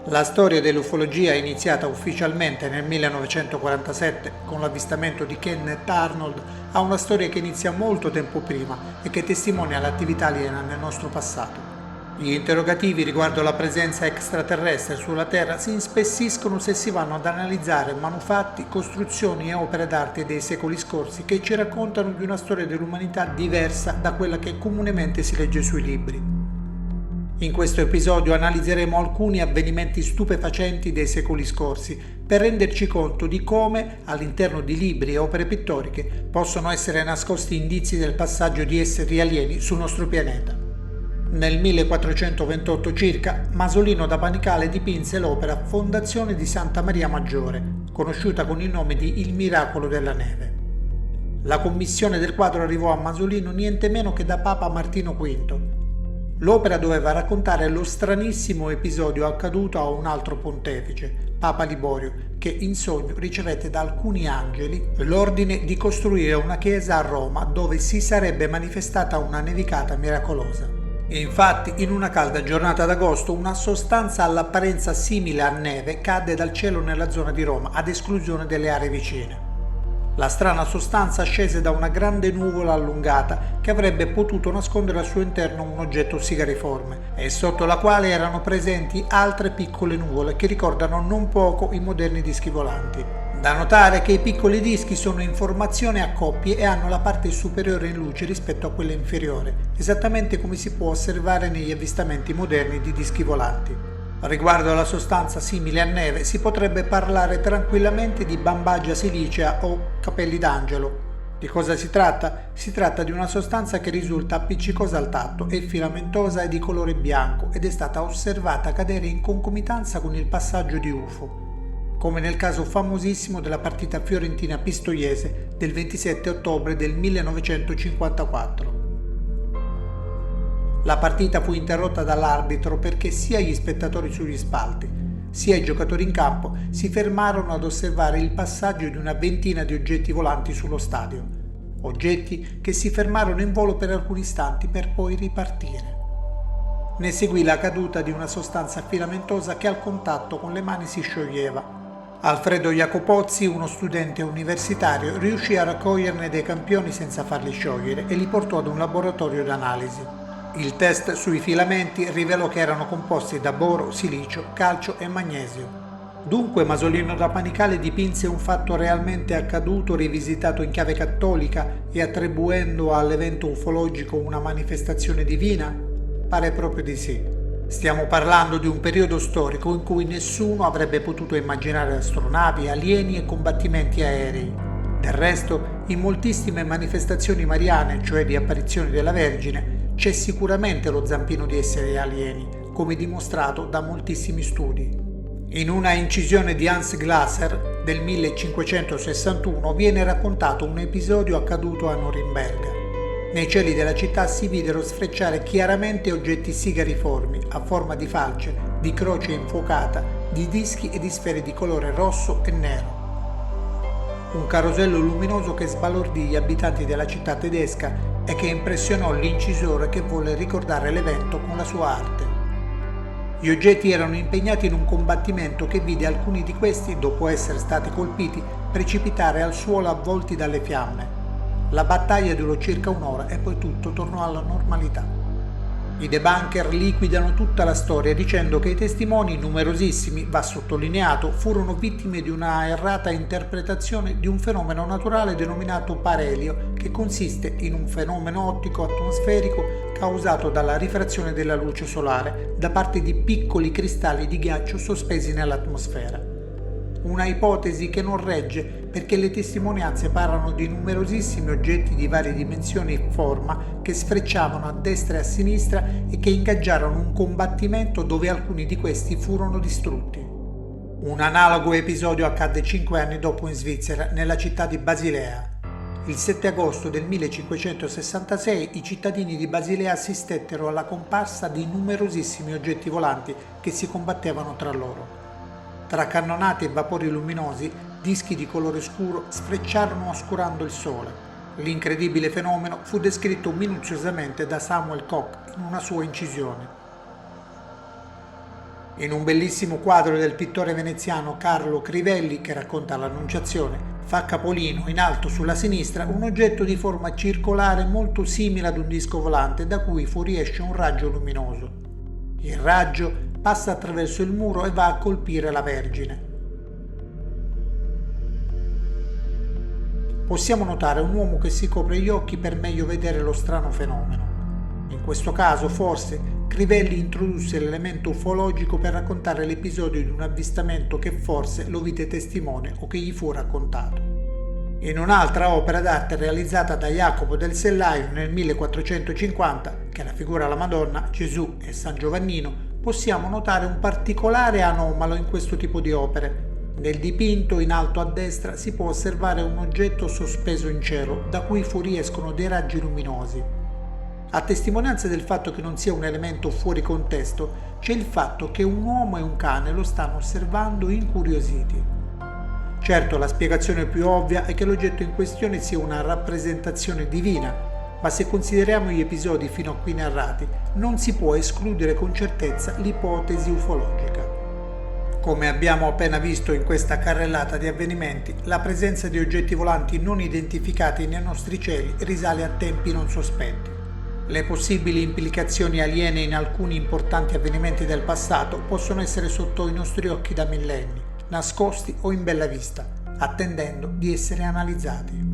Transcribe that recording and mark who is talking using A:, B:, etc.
A: La storia dell'ufologia è iniziata ufficialmente nel 1947 con l'avvistamento di Kenneth Arnold, ha una storia che inizia molto tempo prima e che testimonia l'attività aliena nel nostro passato. Gli interrogativi riguardo la presenza extraterrestre sulla Terra si inspessiscono se si vanno ad analizzare manufatti, costruzioni e opere d'arte dei secoli scorsi che ci raccontano di una storia dell'umanità diversa da quella che comunemente si legge sui libri. In questo episodio analizzeremo alcuni avvenimenti stupefacenti dei secoli scorsi per renderci conto di come, all'interno di libri e opere pittoriche, possono essere nascosti indizi del passaggio di esseri alieni sul nostro pianeta. Nel 1428 circa, Masolino da Panicale dipinse l'opera Fondazione di Santa Maria Maggiore, conosciuta con il nome di Il miracolo della neve. La commissione del quadro arrivò a Masolino niente meno che da Papa Martino V. L'opera doveva raccontare lo stranissimo episodio accaduto a un altro pontefice, Papa Liborio, che in sogno ricevette da alcuni angeli l'ordine di costruire una chiesa a Roma dove si sarebbe manifestata una nevicata miracolosa. Infatti, in una calda giornata d'agosto, una sostanza all'apparenza simile a neve cadde dal cielo nella zona di Roma, ad esclusione delle aree vicine. La strana sostanza scese da una grande nuvola allungata che avrebbe potuto nascondere al suo interno un oggetto sigariforme e sotto la quale erano presenti altre piccole nuvole che ricordano non poco i moderni dischi volanti. Da notare che i piccoli dischi sono in formazione a coppie e hanno la parte superiore in luce rispetto a quella inferiore, esattamente come si può osservare negli avvistamenti moderni di dischi volanti. Riguardo alla sostanza simile a neve si potrebbe parlare tranquillamente di bambagia silicea o capelli d'angelo. Di cosa si tratta? Si tratta di una sostanza che risulta appiccicosa al tatto, è filamentosa e di colore bianco ed è stata osservata cadere in concomitanza con il passaggio di UFO, come nel caso famosissimo della partita fiorentina-pistoiese del 27 ottobre del 1954. La partita fu interrotta dall'arbitro perché sia gli spettatori sugli spalti, sia i giocatori in campo si fermarono ad osservare il passaggio di una ventina di oggetti volanti sullo stadio. Oggetti che si fermarono in volo per alcuni istanti per poi ripartire. Ne seguì la caduta di una sostanza filamentosa che al contatto con le mani si scioglieva. Alfredo Jacopozzi, uno studente universitario, riuscì a raccoglierne dei campioni senza farli sciogliere e li portò ad un laboratorio d'analisi. Il test sui filamenti rivelò che erano composti da boro, silicio, calcio e magnesio. Dunque Masolino da Panicale dipinse un fatto realmente accaduto rivisitato in chiave cattolica e attribuendo all'evento ufologico una manifestazione divina? Pare proprio di sì. Stiamo parlando di un periodo storico in cui nessuno avrebbe potuto immaginare astronavi, alieni e combattimenti aerei. Del resto, in moltissime manifestazioni mariane, cioè di apparizioni della Vergine, c'è sicuramente lo zampino di esseri alieni, come dimostrato da moltissimi studi. In una incisione di Hans Glasser del 1561 viene raccontato un episodio accaduto a Norimberga. Nei cieli della città si videro sfrecciare chiaramente oggetti sigariformi a forma di falce, di croce infuocata, di dischi e di sfere di colore rosso e nero. Un carosello luminoso che sbalordì gli abitanti della città tedesca e che impressionò l'incisore che volle ricordare l'evento con la sua arte. Gli oggetti erano impegnati in un combattimento che vide alcuni di questi, dopo essere stati colpiti, precipitare al suolo avvolti dalle fiamme. La battaglia durò circa un'ora e poi tutto tornò alla normalità. I debunker liquidano tutta la storia dicendo che i testimoni, numerosissimi, va sottolineato, furono vittime di una errata interpretazione di un fenomeno naturale denominato parelio, che consiste in un fenomeno ottico atmosferico causato dalla rifrazione della luce solare da parte di piccoli cristalli di ghiaccio sospesi nell'atmosfera. Una ipotesi che non regge perché le testimonianze parlano di numerosissimi oggetti di varie dimensioni e forma che sfrecciavano a destra e a sinistra e che ingaggiarono un combattimento dove alcuni di questi furono distrutti. Un analogo episodio accadde 5 anni dopo in Svizzera, nella città di Basilea. Il 7 agosto del 1566 i cittadini di Basilea assistettero alla comparsa di numerosissimi oggetti volanti che si combattevano tra loro. Tra cannonate e vapori luminosi, dischi di colore scuro sfrecciarono oscurando il sole. L'incredibile fenomeno fu descritto minuziosamente da Samuel Koch in una sua incisione. In un bellissimo quadro del pittore veneziano Carlo Crivelli, che racconta l'Annunciazione, fa capolino in alto sulla sinistra un oggetto di forma circolare molto simile ad un disco volante da cui fuoriesce un raggio luminoso. Il raggio passa attraverso il muro e va a colpire la Vergine. Possiamo notare un uomo che si copre gli occhi per meglio vedere lo strano fenomeno. In questo caso, forse, Crivelli introdusse l'elemento ufologico per raccontare l'episodio di un avvistamento che forse lo vide testimone o che gli fu raccontato. In un'altra opera d'arte realizzata da Jacopo del Sellaio nel 1450, che raffigura la Madonna, Gesù e San Giovannino, possiamo notare un particolare anomalo in questo tipo di opere. Nel dipinto in alto a destra si può osservare un oggetto sospeso in cielo da cui fuoriescono dei raggi luminosi. A testimonianza del fatto che non sia un elemento fuori contesto, c'è il fatto che un uomo e un cane lo stanno osservando incuriositi. Certo, la spiegazione più ovvia è che l'oggetto in questione sia una rappresentazione divina, ma se consideriamo gli episodi fino a qui narrati, non si può escludere con certezza l'ipotesi ufologica. Come abbiamo appena visto in questa carrellata di avvenimenti, la presenza di oggetti volanti non identificati nei nostri cieli risale a tempi non sospetti. Le possibili implicazioni aliene in alcuni importanti avvenimenti del passato possono essere sotto i nostri occhi da millenni, nascosti o in bella vista, attendendo di essere analizzati.